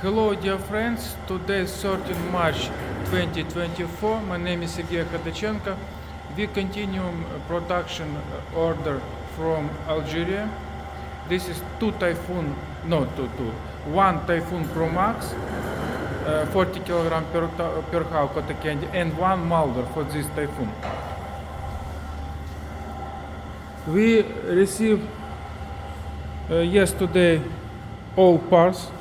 Hello dear friends, today is 13 March 2024. My name is Algeria. We continue production order from Algeria. This is one Typhoon Pro Max, 40 kg per hour cotton candy, and one Moulder for this Typhoon. We received yesterday all parts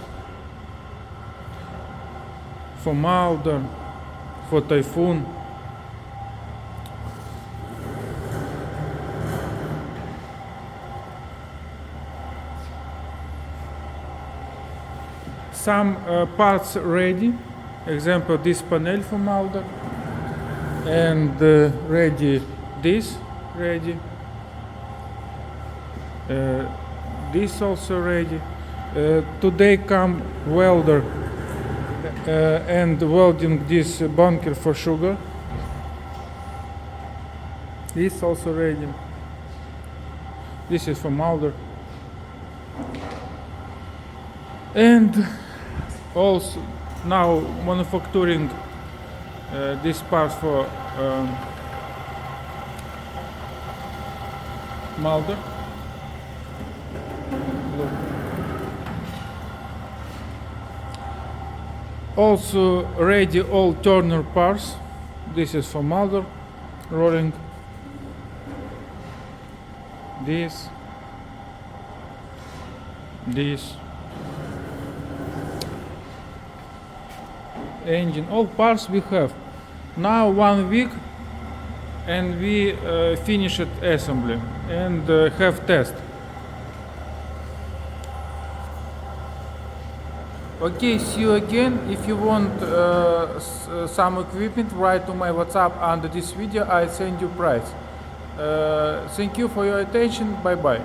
for Moulder, for Typhoon. Some parts ready, example this panel for Moulder, and ready this, ready. This also ready. Today come welder and welding this bunker for sugar. This also ready. This is for Moulder. And also now manufacturing this part for Moulder. Also ready all turner parts. This is for Moulder rolling. This engine, all parts we have. Now 1 week and we finished assembly and have test. Okay, see you again. If you want some equipment, write to my WhatsApp under this video. I send you price. Thank you for your attention. Bye bye.